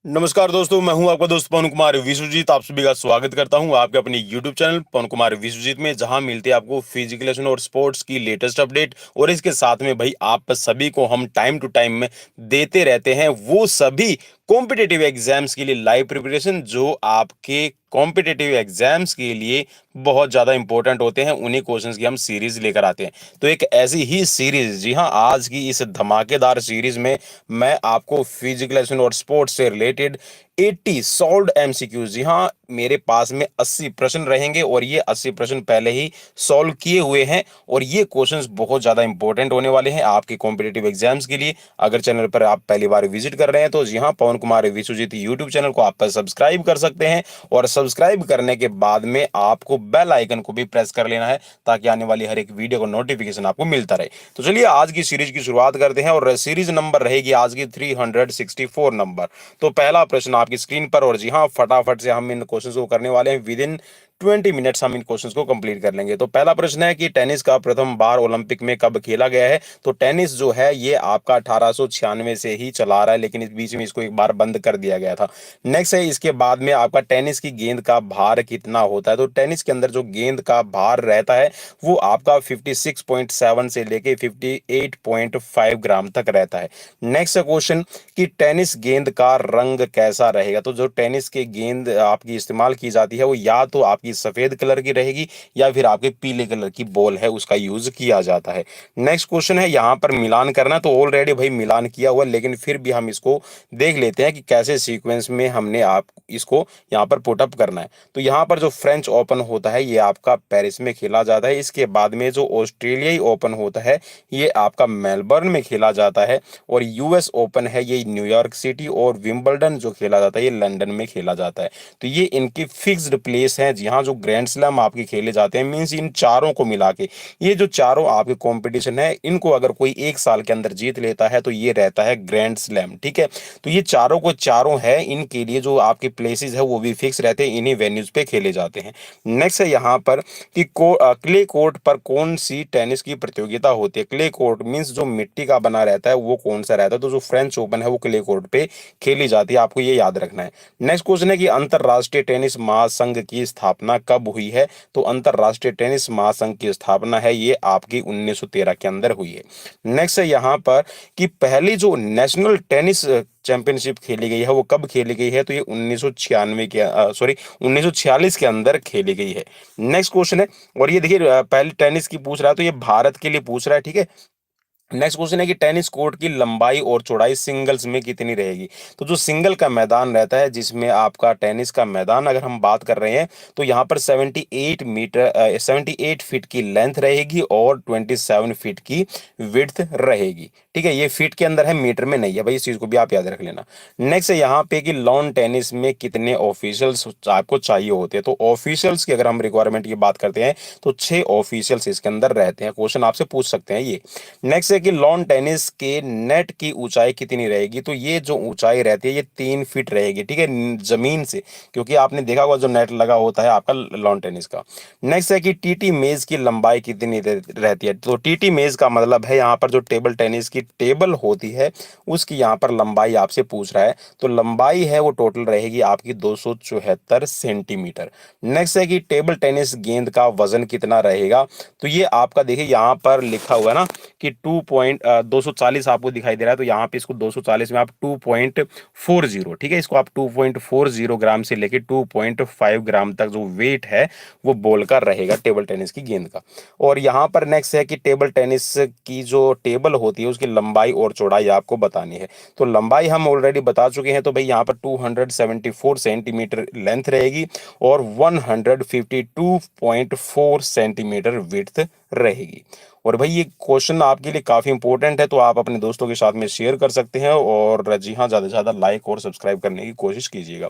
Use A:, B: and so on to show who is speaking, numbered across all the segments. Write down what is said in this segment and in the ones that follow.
A: नमस्कार दोस्तों, मैं हूं आपका दोस्त पवन कुमार विश्वजीत। आप सभी का स्वागत करता हूं आपके अपने YouTube चैनल पवन कुमार विश्वजीत में, जहां मिलते हैं आपको फिजिकलेशन और स्पोर्ट्स की लेटेस्ट अपडेट। और इसके साथ में भाई आप सभी को हम टाइम टू टाइम में देते रहते हैं वो सभी कॉम्पिटिटिव एग्जाम्स के लिए लाइव प्रिपरेशन, जो आपके कॉम्पिटिटिव एग्जाम्स के लिए बहुत ज़्यादा इंपॉर्टेंट होते हैं। उन्हीं क्वेश्चंस की हम सीरीज लेकर आते हैं। तो एक ऐसी ही सीरीज, जी हाँ, आज की इस धमाकेदार सीरीज में मैं आपको फिजिकलेशन और स्पोर्ट्स से रिलेटेड 80 सॉल्व्ड एमसीक्यूज, जी हाँ, मेरे पास में 80 प्रश्न रहेंगे और ये 80 प्रश्न पहले ही सॉल्व किए हुए हैं। और ये क्वेश्चंस बहुत ज़्यादा इंपॉर्टेंट होने वाले हैं आपके कॉम्पिटिटिव एग्जाम्स के लिए। अगर चैनल पर आप पहली बार विजिट कर रहे हैं तो जी हाँ, पवन कुमार विश्वजीत यूट्यूब चैनल को आप सब्सक्राइब कर सकते हैं। और सब्सक्राइब करने के बाद में आपको बेल आइकन को भी प्रेस कर लेना है, ताकि आने वाली हर एक वीडियो का नोटिफिकेशन आपको मिलता रहे। तो चलिए आज की सीरीज की शुरुआत करते हैं और सीरीज नंबर रहेगी आज की 364 नंबर। तो पहला प्रश्न आपकी स्क्रीन पर, और जी हाँ, फटाफट से हम इन क्वेश्चंस को करने वाले हैं। विद इन 20 मिनट्स हम इन क्वेश्चंस को कंप्लीट कर लेंगे। तो पहला प्रश्न है कि टेनिस का प्रथम बार ओलंपिक में कब खेला गया है। तो टेनिस जो है ये आपका 1896 से ही चला रहा है, लेकिन इस बीच में इसको एक बार बंद कर दिया गया था। नेक्स्ट है, इसके बाद में आपका टेनिस की गेंद का भार कितना होता है। तो टेनिस के अंदर जो गेंद का भार रहता है वो आपका 56.7 से लेके 58.5 ग्राम तक रहता है। नेक्स्ट क्वेश्चन कि टेनिस गेंद का रंग कैसा रहेगा। तो जो टेनिस की गेंद आपकी इस्तेमाल की जाती है वो या तो आपकी सफेद कलर की रहेगी या फिर आपके पीले कलर की बॉल है उसका यूज किया जाता है। नेक्स्ट क्वेश्चन है, यहाँ पर मिलान करना। तो ऑलरेडी भाई मिलान किया हुआ, लेकिन फिर भी हम इसको देख लेते हैं कि कैसे सीक्वेंस में हमने आप इसको यहाँ पर पुटअप करना है। तो यहाँ पर जो फ्रेंच ओपन होता है ये आपका पेरिस में खेला जाता है। इसके बाद में जो ऑस्ट्रेलियाई ओपन होता है ये आपका मेलबर्न में खेला जाता है। और यूएस ओपन है ये न्यूयॉर्क सिटी, और विंबलडन जो खेला जाता है ये लंदन में खेला जाता है। तो ये इनकी फिक्स्ड प्लेस है जहाँ जो ग्रैंड स्लैम आपके खेले जाते हैं। मींस इन चारों को मिला के ये जो चारों आपके कंपटीशन है, इनको अगर कोई एक साल के अंदर जीत लेता है तो ये रहता है ग्रैंड स्लैम। ठीक है, तो ये चारों को चारों है, इनके लिए जो आपके प्लेसेस है वो भी फिक्स रहते हैं, इन्हीं वेन्यूज पे खेले जाते हैं। नेक्स्ट है यहाँ पर कि क्ले कोर्ट पर कौन सी टेनिस की प्रतियोगिता होती है। क्ले कोर्ट मींस जो मिट्टी का बना रहता है वो कौन सा रहता है। तो जो फ्रेंच ओपन है वो क्ले कोर्ट पे खेली जाती है, आपको ये याद रखना है। नेक्स्ट क्वेश्चन है कि अंतरराष्ट्रीय टेनिस महासंघ की स्थापना कब हुई है। तो अंतरराष्ट्रीय टेनिस महासंघ की स्थापना है ये आपकी 1913 के अंदर हुई है। नेक्स्ट है यहाँ पर कि पहली जो नेशनल टेनिस चैंपियनशिप खेली गई है वो कब खेली गई है। तो ये 1996 के 1946 के अंदर खेली गई है। नेक्स्ट क्वेश्चन है, और ये देखिए पहले टेनिस की पूछ रहा है तो ये भारत के लिए पूछ रहा है। ठीक है, नेक्स्ट क्वेश्चन है कि टेनिस कोर्ट की लंबाई और चौड़ाई सिंगल्स में कितनी रहेगी। तो जो सिंगल का मैदान रहता है जिसमें आपका टेनिस का मैदान अगर हम बात कर रहे हैं तो यहाँ पर 78 फीट की लेंथ रहेगी और 27 फीट की विड्थ रहेगी। ठीक है, ये फीट के अंदर है, मीटर में नहीं है भाई, इस चीज को भी आप याद रख लेना। नेक्स्ट है यहाँ पे कि लॉन टेनिस में कितने ऑफिशियल्स आपको चाहिए होते हैं। तो ऑफिशियल्स की अगर हम रिक्वायरमेंट की बात करते हैं तो 6 ऑफिशियल्स इसके अंदर रहते हैं। क्वेश्चन आपसे पूछ सकते हैं ये। नेक्स्ट है कि लॉन टेनिस के नेट की ऊंचाई कितनी रहेगी। तो ये जो ऊंचाई रहती है ये 3 फीट रहेगी। ठीक है, जमीन से, क्योंकि आपने देखा होगा जो नेट लगा होता है आपका लॉन टेनिस का। नेक्स्ट है कि टीटी मेज की लंबाई कितनी रहती है। तो टीटी मेज का मतलब है यहाँ पर जो टेबल टेनिस की टेबल होती है उसकी यहाँ पर लंबाई आपसे पूछ रहा है। तो लंबाई है वो टोटल रहेगी आपकी 274 सेंटीमीटर। नेक्स्ट है कि टेबल टेनिस गेंद का वजन कितना रहेगा। तो ये आपका देखिए यहाँ पर लिखा हुआ है ना कि 240 आपको दिखाई दे रहा है। तो यहाँ पे इसको 240 में आप 2.40, ठीक है, इसको आप 2.40 ग्राम से लेके 2.5 ग्राम तक जो वेट है वो बॉल का रहेगा टेबल टेनिस की गेंद का। और यहाँ पर नेक्स्ट है कि टेबल टेनिस की जो टेबल होती है उसकी लंबाई और चौड़ाई आपको बतानी है। तो लंबाई हम ऑलरेडी बता चुके हैं। तो भाई यहाँ पर 274 सेंटीमीटर लेंथ रहेगी और 152.4 सेंटीमीटर विड्थ रहेगी। और भाई ये क्वेश्चन आपके लिए काफी इंपॉर्टेंट है, तो आप अपने दोस्तों के साथ में शेयर कर सकते हैं। और जी हाँ, ज्यादा से ज्यादा लाइक और सब्सक्राइब करने की कोशिश कीजिएगा।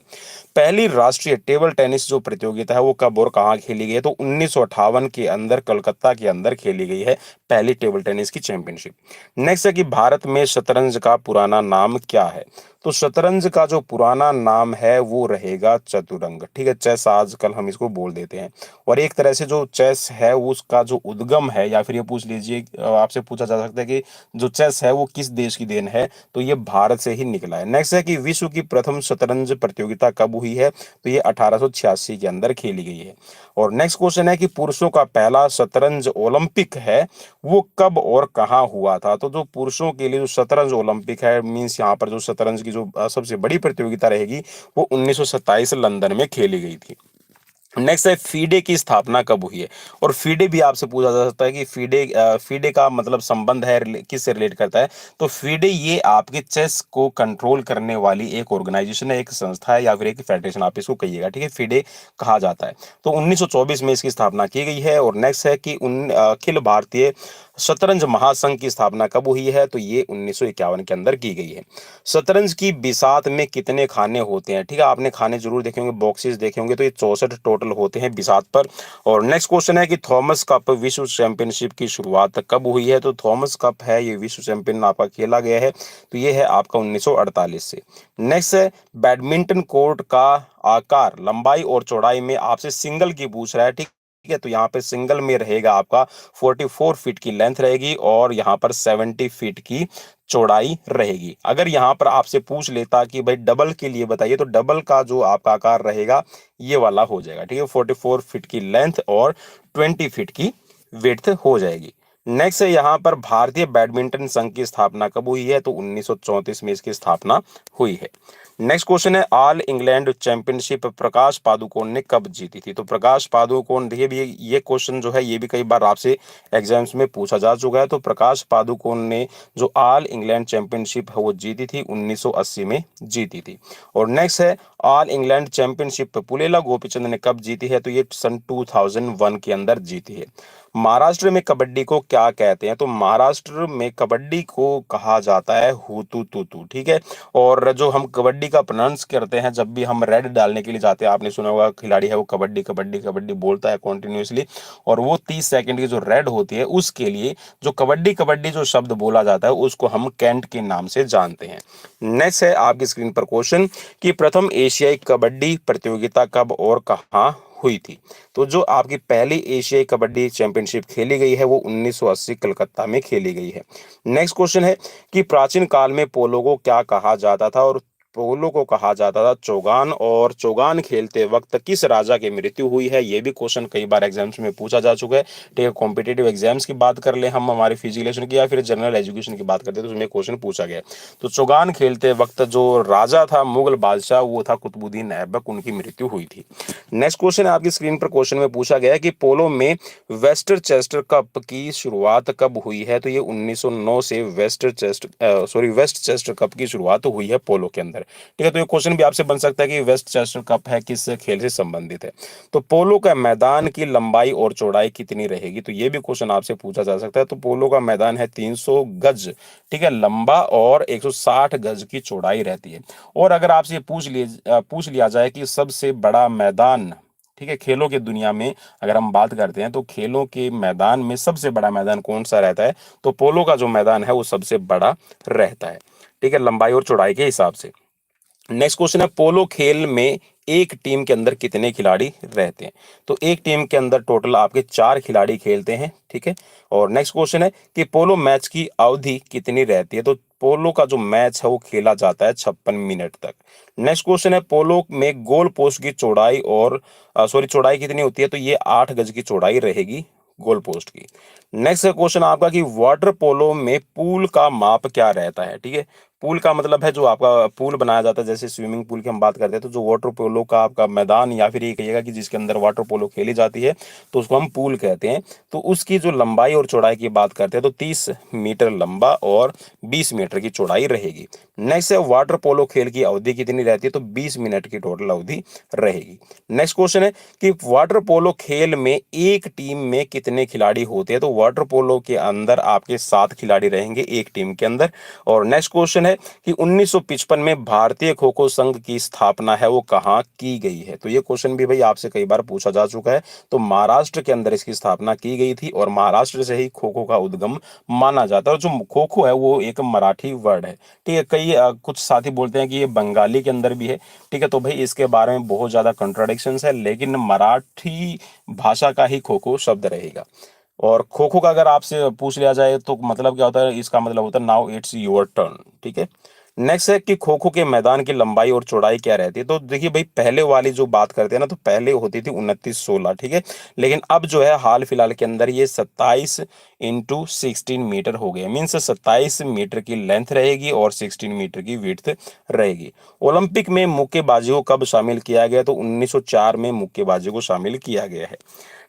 A: पहली राष्ट्रीय टेबल टेनिस जो प्रतियोगिता है वो कब और कहाँ खेली गई है। तो 1958 के अंदर कलकत्ता के अंदर खेली गई है पहली टेबल टेनिस की चैंपियनशिप। नेक्स्ट है कि भारत में शतरंज का पुराना नाम क्या है। तो शतरंज का जो पुराना नाम है वो रहेगा चतुरंग, ठीक है। चेस आजकल हम इसको बोल देते हैं। और एक तरह से जो चेस है उसका जो उद्गम है, या फिर ये पूछ लीजिए, आपसे पूछा जा सकता है कि जो चेस है वो किस देश की देन है, तो ये भारत से ही निकला है। नेक्स्ट है कि विश्व की प्रथम शतरंज प्रतियोगिता कब हुई है, तो ये 1886 के अंदर खेली गई है। और नेक्स्ट क्वेश्चन है कि पुरुषों का पहला शतरंज ओलंपिक है वो कब और कहाँ हुआ था। तो जो पुरुषों के लिए जो शतरंज ओलंपिक है, मींस यहाँ पर जो शतरंज की जो सबसे बड़ी प्रतियोगिता रहेगी वो 1927 लंदन में खेली गई थी। नेक्स्ट है फीडे की स्थापना कब हुई है। और फीडे भी आपसे पूछा जा सकता है कि फीडे का मतलब संबंध है, किससे रिलेट करता है। तो फीडे ये आपके चेस को कंट्रोल करने वाली एक ऑर्गेनाइजेशन है, एक संस्था है, या फिर एक फेडरेशन आप इसको कहिएगा, ठीक है। फीडे कहा जाता है। तो 1924 में इसकी स्थापना की गई है। और नेक्स्ट है कि अखिल भारतीय शतरंज महासंघ की स्थापना कब हुई है, तो ये 1951 के अंदर की गई है। शतरंज की बिसात में कितने खाने होते हैं, ठीक है। आपने खाने जरूर देखे होंगे, बॉक्सेस देखे होंगे, तो ये 64 टोटल होते हैं बिसात पर। और नेक्स्ट क्वेश्चन है कि थॉमस कप विश्व चैंपियनशिप की शुरुआत कब हुई है। तो थॉमस कप है ये विश्व चैंपियन आपका खेला गया है, तो ये है आपका 1948 से। नेक्स्ट है बैडमिंटन कोर्ट का आकार लंबाई और चौड़ाई में आपसे सिंगल की पूछ रहा है, ठीक है। तो यहाँ पे सिंगल में रहेगा आपका 44 फीट की लेंथ रहेगी और यहाँ पर 70 फीट की चौड़ाई रहेगी। अगर यहाँ पर आपसे पूछ लेता कि भाई डबल के लिए बताइए, तो डबल का जो आपका आकार रहेगा ये वाला हो जाएगा, ठीक है। 44 फीट की लेंथ और 20 फीट की विड्थ हो जाएगी। नेक्स्ट है यहाँ पर भारतीय बैडमिंटन संघ की स्थापना कब हुई है, तो 1934 में इसकी स्थापना हुई है। नेक्स्ट क्वेश्चन है all England championship Prakash Padukone ने कब जीती थी। तो प्रकाश पादुकोण, देखिए भी ये क्वेश्चन जो है ये भी कई बार आपसे एग्जाम्स में पूछा जा चुका है। तो प्रकाश पादुकोण ने जो ऑल इंग्लैंड चैंपियनशिप है वो जीती थी, 1980 में जीती थी। और नेक्स्ट है all England championship Pullela Gopichand ने कब जीती है, तो ये सन 2001 के अंदर जीती है। महाराष्ट्र में कबड्डी को क्या कहते हैं, तो महाराष्ट्र में कबड्डी को कहा जाता है हुतू तुतू, ठीक है। और जो हम कबड्डी का प्रोनाउंस करते हैं जब भी हम रेड डालने के लिए जाते हैं, आपने सुना होगा खिलाड़ी है वो कबड्डी कबड्डी कबड्डी बोलता है कॉन्टिन्यूसली, और वो 30 सेकंड की जो रेड होती है उसके लिए जो कबड्डी कबड्डी जो शब्द बोला जाता है उसको हम कैंट के नाम से जानते हैं। नेक्स्ट है आपकी स्क्रीन पर क्वेश्चन कि प्रथम एशियाई कबड्डी प्रतियोगिता कब और कहाँ हुई थी। तो जो आपकी पहली एशियाई कबड्डी चैंपियनशिप खेली गई है वो 1980 कलकत्ता में खेली गई है। नेक्स्ट क्वेश्चन है कि प्राचीन काल में पोलो को क्या कहा जाता था। और पोलो को कहा जाता था चौगान। और चौगान खेलते वक्त किस राजा की मृत्यु हुई है, ये भी क्वेश्चन कई बार एग्जाम्स में पूछा जा चुका है, ठीक है। कॉम्पिटेटिव एग्जाम्स की बात कर ले हम, हमारे फिजिकलेशन की या फिर जनरल एजुकेशन की बात करते हैं, तो उसमें क्वेश्चन पूछा गया। तो चौगान खेलते वक्त जो राजा था मुगल बादशाह वो था कुतुबुद्दीन ऐबक, उनकी मृत्यु हुई थी। नेक्स्ट क्वेश्चन है आपकी स्क्रीन पर क्वेश्चन में पूछा गया है कि पोलो में वेस्टरचेस्टर कप की शुरुआत कब हुई है। तो ये 1909 से वेस्टचेस्टर कप की शुरुआत हुई है पोलो के अंदर, ठीक है। तो ये क्वेश्चन भी आपसे बन सकता है कि वेस्टचेस्टर कप है किस खेल से संबंधित है। तो पोलो का मैदान की लंबाई और चौड़ाई कितनी रहेगी, तो ये भी क्वेश्चन आपसे पूछा जा सकता है। तो पोलो का मैदान है 300 गज, ठीक है, लंबा और 160 गज की चौड़ाई रहती है। और अगर आपसे पूछ लिया जाए कि सबसे बड़ा मैदान, ठीक है, खेलों की दुनिया में अगर हम बात करते हैं तो खेलों के मैदान में सबसे बड़ा मैदान कौन सा रहता है, तो पोलो का जो मैदान है वो सबसे बड़ा रहता है, ठीक है, लंबाई और चौड़ाई के हिसाब से। नेक्स्ट क्वेश्चन है पोलो खेल में एक टीम के अंदर कितने खिलाड़ी रहते हैं। तो एक टीम के अंदर टोटल आपके 4 खिलाड़ी खेलते हैं, ठीक है। और नेक्स्ट क्वेश्चन है कि पोलो मैच की अवधि कितनी रहती है। तो पोलो का जो मैच है वो खेला जाता है 56 मिनट तक। नेक्स्ट क्वेश्चन है पोलो में गोल पोस्ट की चौड़ाई और चौड़ाई कितनी होती है। तो ये 8 गज की चौड़ाई रहेगी गोल पोस्ट की। नेक्स्ट क्वेश्चन आपका कि वाटर पोलो में पूल का माप क्या रहता है, ठीक है। पूल का मतलब है जो आपका पूल बनाया जाता है, जैसे स्विमिंग पूल की हम बात करते हैं, तो जो वाटर पोलो का आपका मैदान या फिर ये कहिएगा कि जिसके अंदर वाटर पोलो खेली जाती है तो उसको हम पूल कहते हैं। तो उसकी जो लंबाई और चौड़ाई की बात करते हैं तो 30 मीटर लंबा और 20 मीटर की चौड़ाई रहेगी। नेक्स्ट है वाटर पोलो खेल की अवधि कितनी रहती है। तो 20 मिनट की टोटल अवधि रहेगी। नेक्स्ट क्वेश्चन है कि वाटर पोलो खेल में एक टीम में कितने खिलाड़ी होते हैं। तो वाटर पोलो के अंदर आपके 7 खिलाड़ी रहेंगे एक टीम के अंदर। और नेक्स्ट क्वेश्चन है है कि 1955 में भारतीय खो खो संघ की स्थापना है वो कहाँ की गई है? तो ये क्वेश्चन भी भाई आपसे कई बार पूछा जा चुका है। तो महाराष्ट्र के अंदर इसकी स्थापना की गई थी और महाराष्ट्र से ही खो खो का उद्गम माना जाता है। और जो खो खो है वो एक मराठी वर्ड है। ठीक है, कई कुछ साथी बोलते हैं कि ये बंगाली के अंदर भी है। ठीक है, तो भाई इसके बारे में बहुत ज्यादा कंट्राडिक्शंस है, लेकिन मराठी भाषा का ही खो खो शब्द रहेगा। और खो खो का अगर आपसे पूछ लिया जाए तो मतलब क्या होता है, इसका मतलब होता है नाउ इट्स योर टर्न। ठीक है, नेक्स्ट है कि खो खो के मैदान की लंबाई और चौड़ाई क्या रहती है? तो देखिए भाई, पहले वाली जो बात करते हैं ना, तो पहले होती थी 29-16। ठीक है, लेकिन अब जो है हाल फिलहाल के अंदर ये 27x16 मीटर हो गया। मीन्स 27 मीटर की लेंथ रहेगी और 16 मीटर की विड्थ रहेगी। ओलंपिक में मुक्केबाजी को कब शामिल किया गया? तो 1904 में मुक्केबाजी को शामिल किया गया है।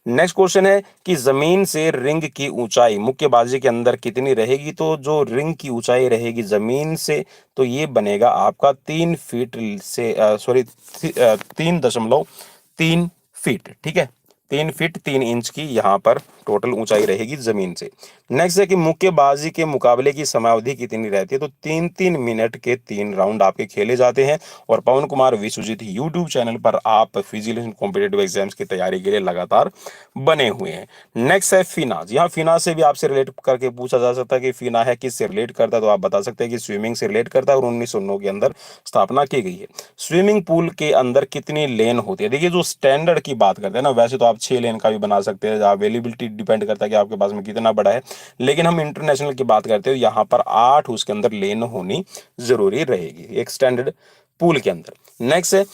A: नेक्स्ट क्वेश्चन है कि जमीन से रिंग की ऊंचाई मुक्केबाजी के अंदर कितनी रहेगी? तो जो रिंग की ऊंचाई रहेगी जमीन से, तो ये बनेगा आपका 3 फीट से, सॉरी, 3.3 फीट। ठीक है, 3 फीट 3 इंच की यहाँ पर टोटल ऊंचाई रहेगी जमीन से। नेक्स्ट है कि मुक्केबाजी के मुकाबले की समयावधि कितनी रहती है? तो 3-3 मिनट के 3 राउंड आपके खेले जाते हैं। और पवन कुमार विश्वजीत यूट्यूब चैनल पर आप फिजिकल कॉम्पिटेटिव एग्जाम्स की तैयारी के लिए लगातार बने हुए हैं। नेक्स्ट है फिनाज। यहाँ फिनाज से भी आपसे रिलेट करके पूछा जा सकता है कि फिना है किससे रिलेट करता है? तो आप बता सकते हैं कि स्विमिंग से रिलेट करता है और 1909 के अंदर स्थापना की गई है। स्विमिंग पूल के अंदर कितनी लेन होती है? देखिए, जो स्टैंडर्ड की बात करते हैं ना, वैसे तो आप 6 लेन का भी बना सकते हैं, अवेलेबिलिटी डिपेंड करता है कि आपके पास में कितना बड़ा है। लेकिन हम इंटरनेशनल की बात करते हैं, यहाँ पर 8 उसके अंदर लेन होनी जरूरी रहेगी एक स्टैंडर्ड पूल के अंदर। नेक्स्ट है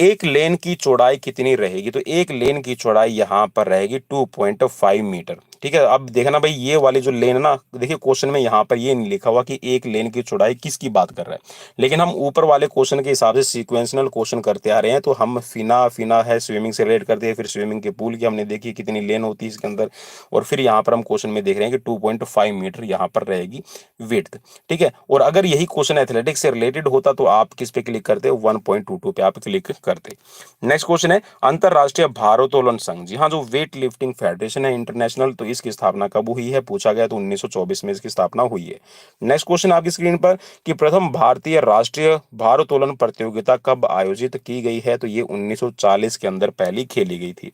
A: एक लेन की चौड़ाई कितनी रहेगी? तो एक लेन की चौड़ाई यहाँ पर रहेगी 2.5 मीटर। ठीक है, अब देखना भाई, ये वाली जो लेन है ना, देखिए क्वेश्चन में यहाँ पर ये नहीं लिखा हुआ कि एक लेन की चौड़ाई किसकी बात कर रहा है, लेकिन हम ऊपर वाले क्वेश्चन के हिसाब से सीक्वेंशियल क्वेश्चन करते आ रहे हैं। तो हम फिना फिना है स्विमिंग से रिलेट करते हैं, फिर स्विमिंग के पूल की हमने देखी कितनी लेन होती है इसके अंदर, और फिर यहाँ पर हम क्वेश्चन में देख रहे हैं कि 2.5 मीटर यहाँ पर रहेगी विड्थ। ठीक है, और अगर यही क्वेश्चन एथलेटिक्स से रिलेटेड होता तो आप किस पे क्लिक करते? 1.22 पे आप क्लिक करते। नेक्स्ट क्वेश्चन है अंतरराष्ट्रीय भारोत्तोलन संघ, जी हाँ, जो वेट लिफ्टिंग फेडरेशन है इंटरनेशनल, तो इसकी स्थापना कब हुई है? पूछा गया, तो 1924 में इसकी स्थापना हुई है। नेक्स्ट क्वेश्चन आपकी स्क्रीन पर कि प्रथम भारतीय राष्ट्रीय भारोत्तोलन प्रतियोगिता कब आयोजित की गई है? तो ये 1940 के अंदर पहली खेली गई थी।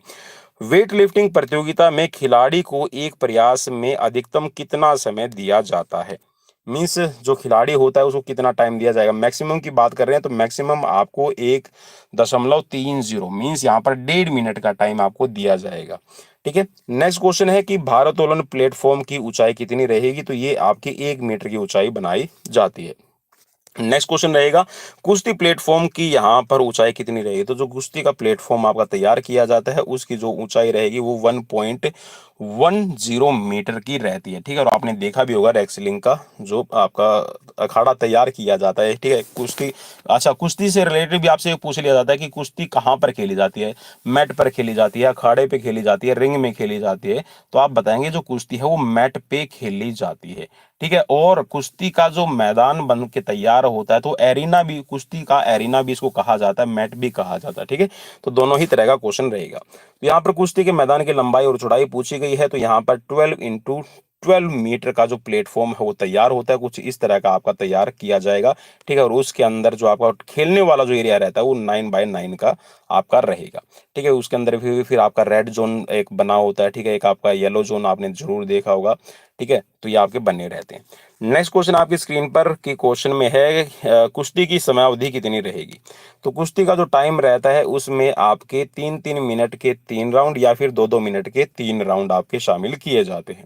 A: वेट लिफ्टिंग प्रतियोगिता में खिलाड़ी को एक प्रयास में अधिकतम कितना समय दिया जाता है? मीन्स जो खिलाड़ी होता है उसको कितना टाइम दिया जाएगा? मैक्सिमम की बात कर रहे हैं तो मैक्सिमम आपको 1.30 मीन्स यहाँ पर 1.5 मिनट का टाइम आपको दिया जाएगा। ठीक है, नेक्स्ट क्वेश्चन है कि भारोत्तोलन प्लेटफॉर्म की ऊंचाई कितनी रहेगी? तो ये आपकी 1 मीटर की ऊंचाई बनाई जाती है। नेक्स्ट क्वेश्चन रहेगा कुश्ती प्लेटफॉर्म की यहाँ पर ऊंचाई कितनी रहेगी? तो जो कुश्ती का प्लेटफॉर्म आपका तैयार किया जाता है उसकी जो ऊंचाई रहेगी वो 1.10 मीटर की रहती है। ठीक है, और आपने देखा भी होगा रेसलिंग का जो आपका अखाड़ा तैयार किया जाता है। ठीक है, कुश्ती, अच्छा, कुश्ती से रिलेटेड भी आपसे पूछ लिया जाता है कि कुश्ती कहाँ पर खेली जाती है? मैट पर खेली जाती है, अखाड़े पे खेली जाती है, रिंग में खेली जाती है? तो आप बताएंगे जो कुश्ती है वो मैट पे खेली जाती है। ठीक है, और कुश्ती का जो मैदान बन के तैयार होता है तो एरिना भी, कुश्ती का एरिना भी इसको कहा जाता है, मैट भी कहा जाता है। ठीक है, तो दोनों ही तरह का क्वेश्चन रहेगा। तो यहाँ पर कुश्ती के मैदान की लंबाई और चौड़ाई पूछी गई है, तो यहाँ पर 12x12 मीटर का जो प्लेटफॉर्म है वो तैयार होता है, कुछ इस तरह का आपका तैयार किया जाएगा। ठीक है, और उसके अंदर जो आपका खेलने वाला जो एरिया रहता है वो 9x9 का आपका रहेगा। ठीक है, उसके अंदर फिर आपका रेड जोन एक बना होता है। ठीक है, एक आपका येलो जोन आपने जरूर देखा होगा। ठीक है, तो ये आपके बने रहते हैं। नेक्स्ट क्वेश्चन आपकी स्क्रीन पर की क्वेश्चन में है कुश्ती की समयावधि कितनी रहेगी? तो कुश्ती का जो टाइम रहता है उसमें आपके 3-3 मिनट के 3 राउंड या फिर 2-2 मिनट के 3 राउंड आपके शामिल किए जाते हैं।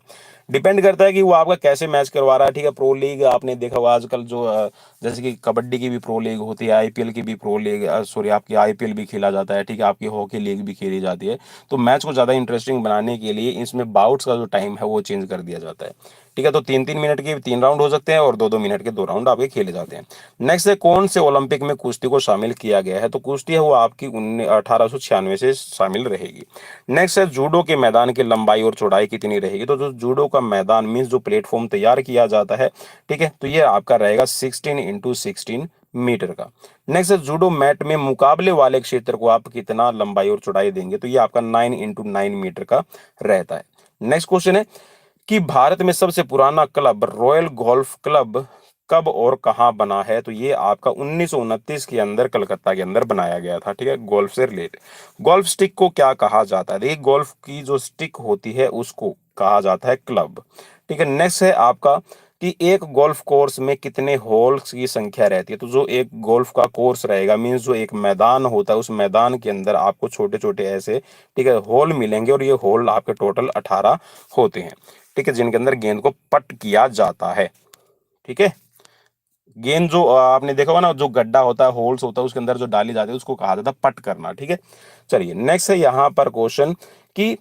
A: डिपेंड करता है कि वो आपका कैसे मैच करवा रहा है। ठीक है, प्रो लीग आपने देखा होगा आजकल जो जैसे कि कबड्डी की भी प्रो लीग होती है, आईपीएल की भी प्रो लीग, सॉरी, आपकी आईपीएल भी खेला जाता है। ठीक है, आपकी हॉकी लीग भी खेली जाती है। तो मैच को ज़्यादा इंटरेस्टिंग बनाने के लिए इसमें बाउट्स का जो टाइम है वो चेंज कर दिया जाता है। ठीक है, तो 3-3 मिनट के 3 राउंड हो सकते हैं और 2-2 मिनट के 2 राउंड आपके खेले जाते हैं। नेक्स्ट है कौन से ओलंपिक में कुश्ती को शामिल किया गया है? तो कुश्ती है वो आपकी 1896 से शामिल रहेगी। नेक्स्ट है जूडो के मैदान की लंबाई और चौड़ाई कितनी रहेगी? तो जो जूडो का मैदान मीन्स जो प्लेटफॉर्म तैयार किया जाता है, ठीक है, तो ये आपका रहेगा 16x16 मीटर का। नेक्स्ट है जूडो मैट में मुकाबले वाले क्षेत्र को आप कितना लंबाई और चौड़ाई देंगे? तो ये आपका 9x9 मीटर का रहता है। नेक्स्ट क्वेश्चन है कि भारत में सबसे पुराना क्लब रॉयल गोल्फ क्लब कब और कहाँ बना है? तो ये आपका 1929 के अंदर कलकत्ता के अंदर बनाया गया था। ठीक है, गोल्फ से रिलेटेड। गोल्फ स्टिक को क्या कहा जाता है? देखिए, गोल्फ की जो स्टिक होती है उसको कहा जाता है क्लब। ठीक है, नेक्स्ट है आपका कि एक गोल्फ कोर्स में कितने होल्स की संख्या रहती है? तो जो एक गोल्फ का कोर्स रहेगा, मीन्स जो एक मैदान होता है, उस मैदान के अंदर आपको छोटे छोटे ऐसे, ठीक है, होल मिलेंगे, और ये होल आपके टोटल 18 होते हैं। ठीक है, जिनके अंदर गेंद को पट किया जाता है। ठीक है, गेंद जो आपने देखा होगा ना, जो गड्ढा होता है, होल्स होता है, उसके अंदर जो डाली जाती है उसको कहा जाता है पट करना। ठीक है, चलिए नेक्स्ट है यहाँ पर क्वेश्चन कि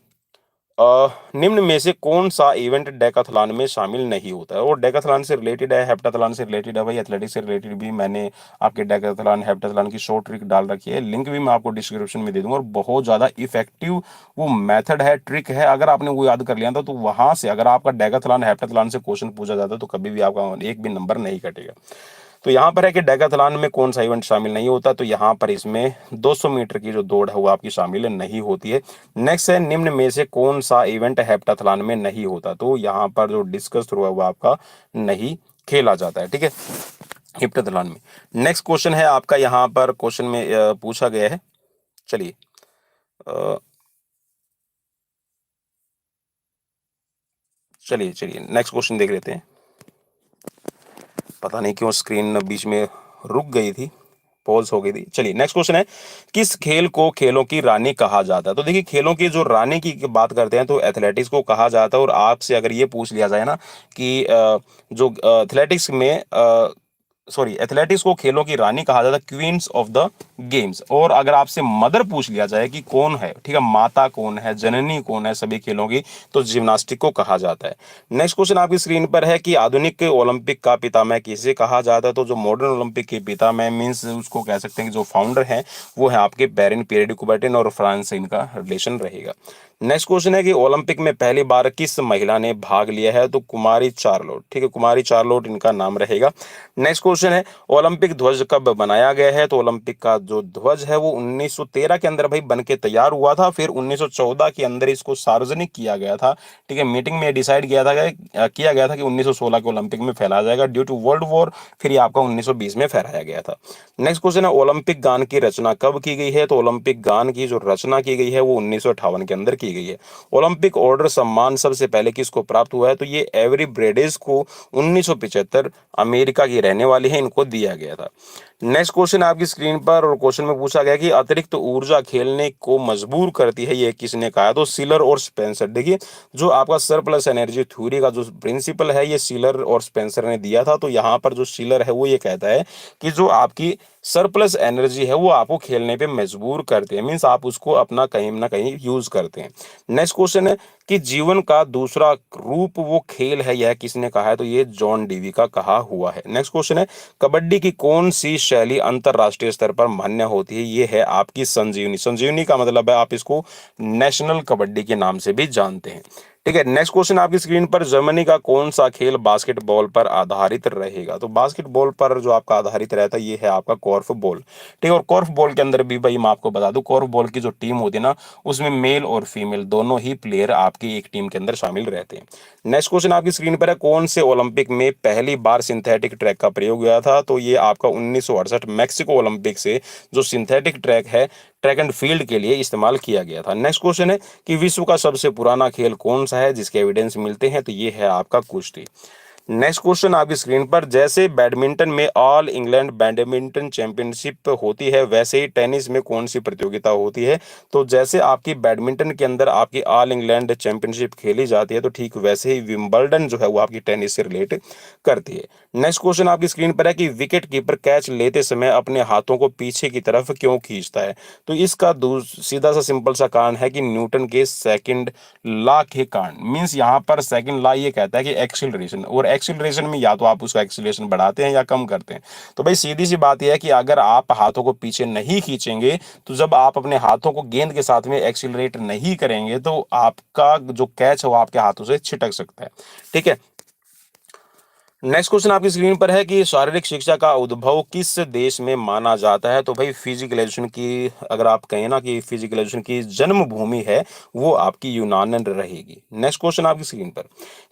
A: निम्न में से कौन सा इवेंट डेकाथलॉन में शामिल नहीं होता है? और डेकाथलॉन से रिलेटेड है, हेप्टाथलॉन से रिलेटेड है भाई, एथलेटिक्स से रिलेटेड भी मैंने आपके डेकाथलॉन हेप्टाथलॉन की शॉर्ट ट्रिक डाल रखी है, लिंक भी मैं आपको डिस्क्रिप्शन में दे दूंगा। और बहुत ज्यादा इफेक्टिव वो मेथड है, ट्रिक है, अगर आपने वो याद कर लिया था तो वहां से अगर आपका डेकाथलॉन हेप्टाथलॉन से क्वेश्चन पूछा जाता है तो कभी भी आपका एक भी नंबर नहीं कटेगा। तो यहाँ पर है कि डेकाथलॉन में कौन सा इवेंट शामिल नहीं होता? तो यहाँ पर इसमें 200 मीटर की जो दौड़ है वो आपकी शामिल नहीं होती है। नेक्स्ट है, निम्न में से कौन सा इवेंट हेप्टाथलॉन में नहीं होता? तो यहाँ पर जो डिस्कस थ्रो है वो आपका नहीं खेला जाता है। ठीक है, हेप्टाथलॉन में। नेक्स्ट क्वेश्चन है आपका, यहाँ पर क्वेश्चन में पूछा गया है, चलिए चलिए चलिए नेक्स्ट क्वेश्चन देख लेते हैं। पता नहीं क्यों स्क्रीन बीच में रुक गई थी, पॉज हो गई थी। चलिए नेक्स्ट क्वेश्चन है, किस खेल को खेलों की रानी कहा जाता है? तो देखिए, खेलों की जो रानी की बात करते हैं तो एथलेटिक्स को कहा जाता है। और आपसे अगर ये पूछ लिया जाए ना कि जो एथलेटिक्स में सॉरी, एथलेटिक्स को खेलों की रानी कहा जाता है, क्वींस ऑफ द गेम्स। और अगर आपसे मदर पूछ लिया जाए कि कौन है, ठीक है, माता कौन है, जननी कौन है सभी खेलों की, तो जिम्नास्टिक को कहा जाता है। नेक्स्ट क्वेश्चन आपकी स्क्रीन पर है कि आधुनिक ओलंपिक का पितामह किसे कहा जाता है? तो जो मॉडर्न ओलंपिक के पितामह मीन्स उसको कह सकते हैं कि जो फाउंडर है वो है आपके बैरन पीरे डी कुबर्टिन, और फ्रांस से इनका रिलेशन रहेगा। नेक्स्ट क्वेश्चन है कि ओलंपिक में पहली बार किस महिला ने भाग लिया है? तो कुमारी चार्लोट। ठीक है, कुमारी चार्लोट इनका नाम रहेगा। नेक्स्ट क्वेश्चन है, ओलंपिक ध्वज कब बनाया गया है? तो ओलंपिक का जो ध्वज है वो 1913 के अंदर भाई बन के तैयार हुआ था, फिर 1914 के अंदर इसको सार्वजनिक किया गया था। ठीक है, मीटिंग में डिसाइड किया गया था कि 1916 के ओलंपिक में फैलाया जाएगा ड्यू टू वर्ल्ड वॉर, फिर ये आपका 1920 में फहराया गया था। नेक्स्ट क्वेश्चन है, ओलंपिक गान की रचना कब की गई है? तो ओलंपिक गान की जो रचना की गई है वो 1958 के अंदर की गई है। ओलंपिक ऑर्डर सम्मान सबसे पहले किसको प्राप्त हुआ है? तो ये एवरी ब्रेडेज को 1975 अमेरिका की रहने वाली है, इनको दिया गया था। नेक्स्ट क्वेश्चन आपकी स्क्रीन पर, और क्वेश्चन में पूछा गया कि अतिरिक्त ऊर्जा खेलने को मजबूर करती है, ये किसने कहा? तो सिलर और स्पेंसर। देखिए, जो आपका सरप्लस एनर्जी थ्योरी का जो प्रिंसिपल है ये सिलर और स्पेंसर ने दिया था। तो यहाँ पर जो सिलर है वो ये कहता है कि जो आपकी सरप्लस एनर्जी है वो आपको खेलने पे मजबूर करते हैं, मीन्स आप उसको अपना कहीं ना कहीं यूज करते हैं। नेक्स्ट क्वेश्चन है कि जीवन का दूसरा रूप वो खेल है, यह किसने कहा है? तो ये जॉन डीवी का कहा हुआ है। नेक्स्ट क्वेश्चन है, कबड्डी की कौन सी शैली अंतरराष्ट्रीय स्तर पर मान्य होती है? ये है आपकी संजीवनी। संजीवनी का मतलब है आप इसको नेशनल कबड्डी के नाम से भी जानते हैं। ठीक है, नेक्स्ट क्वेश्चन आपकी स्क्रीन पर, जर्मनी का कौन सा खेल बास्केटबॉल पर आधारित रहेगा? तो बास्केटबॉल पर जो आपका आधारित रहता है ये है आपका कॉर्फ बॉल। ठीक है, और कॉर्फ बॉल के अंदर भी भाई मैं आपको बता दूं, कॉर्फ बॉल की जो टीम होती है ना उसमें मेल और फीमेल दोनों ही प्लेयर आपकी एक टीम के अंदर शामिल रहते हैं। नेक्स्ट क्वेश्चन आपकी स्क्रीन पर है, कौन से ओलंपिक में पहली बार सिंथेटिक ट्रैक का प्रयोग हुआ था? तो ये आपका 1968 मैक्सिको ओलंपिक से जो सिंथेटिक ट्रैक है ट्रैक एंड फील्ड के लिए इस्तेमाल किया गया था। नेक्स्ट क्वेश्चन है कि विश्व का सबसे पुराना खेल कौन सा है जिसके एविडेंस मिलते हैं? तो ये है आपका कुश्ती। नेक्स्ट क्वेश्चन आपकी स्क्रीन पर, जैसे बैडमिंटन में ऑल इंग्लैंड बैडमिंटन चैंपियनशिप होती है वैसे ही टेनिस में कौन सी प्रतियोगिता होती है? तो जैसे आपकी बैडमिंटन के अंदर आपकी ऑल इंग्लैंड चैंपियनशिप खेली जाती है तो ठीक वैसे ही विंबलडन जो है वो आपकी टेनिस से रिलेट करती है। नेक्स्ट क्वेश्चन आपकी स्क्रीन पर है कि विकेट कीपर कैच लेते समय अपने हाथों को पीछे की तरफ क्यों खींचता है? तो इसका सीधा सा सिंपल सा कारण है कि न्यूटन के सेकंड लॉ के कारण, मींस यहाँ पर सेकंड लॉ ये कहता है कि एक्सीलरेशन, और एक्सीलरेशन में या तो आप उसका एक्सीलरेशन बढ़ाते हैं या कम करते हैं। तो भाई सीधी सी बात यह है कि अगर आप हाथों को पीछे नहीं खींचेंगे तो जब आप अपने हाथों को गेंद के साथ में एक्सीलरेट नहीं करेंगे तो आपका जो कैच है वो आपके हाथों से छिटक सकता है। ठीक है, नेक्स्ट क्वेश्चन आपकी स्क्रीन पर है कि शारीरिक शिक्षा का उद्भव किस देश में माना जाता है? तो भाई फिजिकल एजुकेशन की, अगर आप कहें ना कि फिजिकल एजुकेशन की जन्मभूमि है, वो आपकी यूनान रहेगी। नेक्स्ट क्वेश्चन आपकी स्क्रीन पर,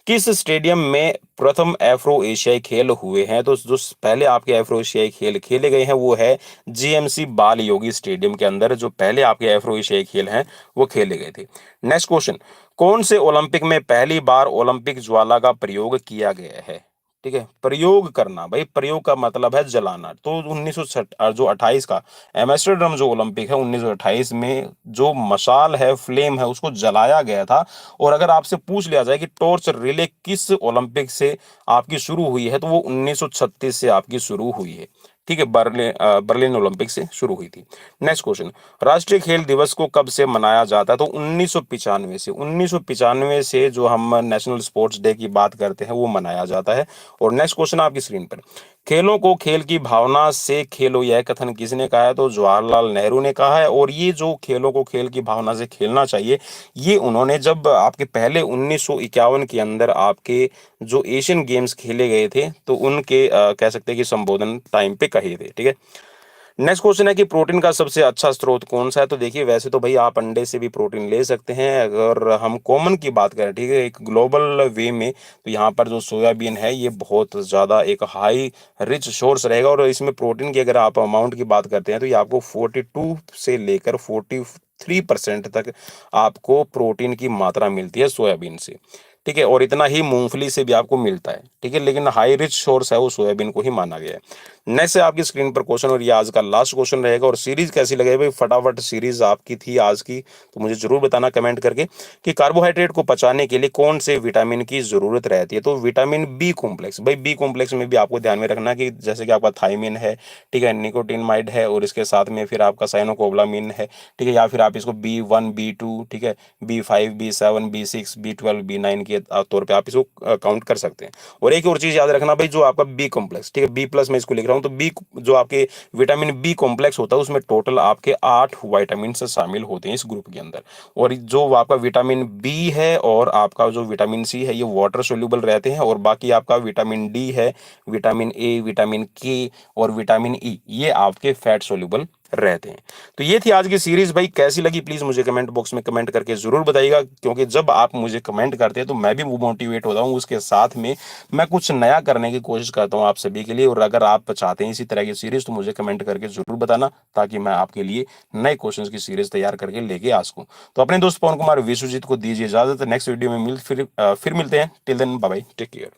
A: किस स्टेडियम में प्रथम एफ्रो एशियाई खेल हुए हैं? तो जो पहले आपके एफ्रो एशियाई खेल खेले गए हैं वो है जीएमसी बाल योगी स्टेडियम के अंदर, जो पहले आपके एफ्रो एशियाई खेल हैं वो खेले गए थे। नेक्स्ट क्वेश्चन, कौन से ओलंपिक में पहली बार ओलंपिक ज्वाला का प्रयोग किया गया है? ठीक है, प्रयोग करना, भाई प्रयोग का मतलब है जलाना। तो 1960 जो 28 का एम्स्टर्डम जो ओलंपिक है 1928 में, जो मशाल है, फ्लेम है, उसको जलाया गया था। और अगर आपसे पूछ लिया जाए कि टॉर्च रिले किस ओलंपिक से आपकी शुरू हुई है, तो वो 1936 से आपकी शुरू हुई है। ठीक है, बर्लिन ओलंपिक से शुरू हुई थी। नेक्स्ट क्वेश्चन, राष्ट्रीय खेल दिवस को कब से मनाया जाता है? तो 1995 से, 1995 से जो हम नेशनल स्पोर्ट्स डे की बात करते हैं वो मनाया जाता है। और नेक्स्ट क्वेश्चन आपकी स्क्रीन पर, खेलों को खेल की भावना से खेलो, यह कथन किसने कहा है? तो जवाहरलाल नेहरू ने कहा है। और ये जो खेलों को खेल की भावना से खेलना चाहिए, ये उन्होंने जब आपके पहले 1951 के अंदर आपके जो एशियन गेम्स खेले गए थे, तो उनके कह सकते हैं कि संबोधन टाइम पे कहे थे। ठीक है, नेक्स्ट क्वेश्चन है कि प्रोटीन का सबसे अच्छा स्रोत कौन सा है? तो देखिए, वैसे तो भाई आप अंडे से भी प्रोटीन ले सकते हैं। अगर हम कॉमन की बात करें, ठीक है, एक ग्लोबल वे में, तो यहाँ पर जो सोयाबीन है ये बहुत ज़्यादा एक हाई रिच सोर्स रहेगा। और इसमें प्रोटीन की अगर आप अमाउंट की बात करते हैं, तो ये आपको 42 से लेकर 43% तक आपको प्रोटीन की मात्रा मिलती है सोयाबीन से। ठीक है, और इतना ही मूंगफली से भी आपको मिलता है। ठीक है, लेकिन हाई रिच सोर्स है वो सोयाबीन को ही माना गया है। नेक्स्ट है आपकी स्क्रीन पर क्वेश्चन, और ये आज का लास्ट क्वेश्चन रहेगा। और सीरीज कैसी लगे भाई, फटाफट सीरीज आपकी थी आज की, तो मुझे जरूर बताना कमेंट करके कि कार्बोहाइड्रेट को पचाने के लिए कौन से विटामिन की जरूरत रहती है? तो विटामिन बी कॉम्प्लेक्स, भाई बी कॉम्प्लेक्स में भी आपको ध्यान में रखना कि जैसे कि आपका थायमिन है, ठीक है, निकोटिनमाइड है, और इसके साथ में फिर आपका साइनोकोबालामिन है। ठीक है, या फिर आप इसको B1 B2, ठीक है, B5 B7 B6 B12 B9 के तौर पे आप इसको काउंट कर सकते हैं। और एक और चीज याद रखना भाई, जो आपका बी कॉम्प्लेक्स, ठीक है, बी प्लस मैं इसको लिख रहा हूँ, तो बी जो आपके विटामिन बी कॉम्प्लेक्स होता है उसमें टोटल आपके 8 विटामिन से शामिल होते हैं इस ग्रुप के अंदर। और जो आपका विटामिन बी है और आपका जो विटामिन सी है ये वाटर सोल्यूबल रहते हैं। और बाकी आपका विटामिन डी है, विटामिन ए, विटामिन के और विटामिन ई, ये आपके फैट सोल्यूबल रहते हैं। तो ये थी आज की सीरीज भाई, कैसी लगी प्लीज मुझे कमेंट बॉक्स में कमेंट करके जरूर बताइएगा, क्योंकि जब आप मुझे कमेंट करते हैं तो मैं भी वो मोटिवेट होता हूँ, उसके साथ में मैं कुछ नया करने की कोशिश करता हूँ आप सभी के लिए। और अगर आप चाहते हैं इसी तरह की सीरीज तो मुझे कमेंट करके जरूर बताना, ताकि मैं आपके लिए नए क्वेश्चंस की सीरीज तैयार करके लेके आ सकूं। तो अपने दोस्त पवन कुमार विश्वजीत को दीजिए इजाजत, नेक्स्ट वीडियो में फिर मिलते हैं। Till then bye bye, take care.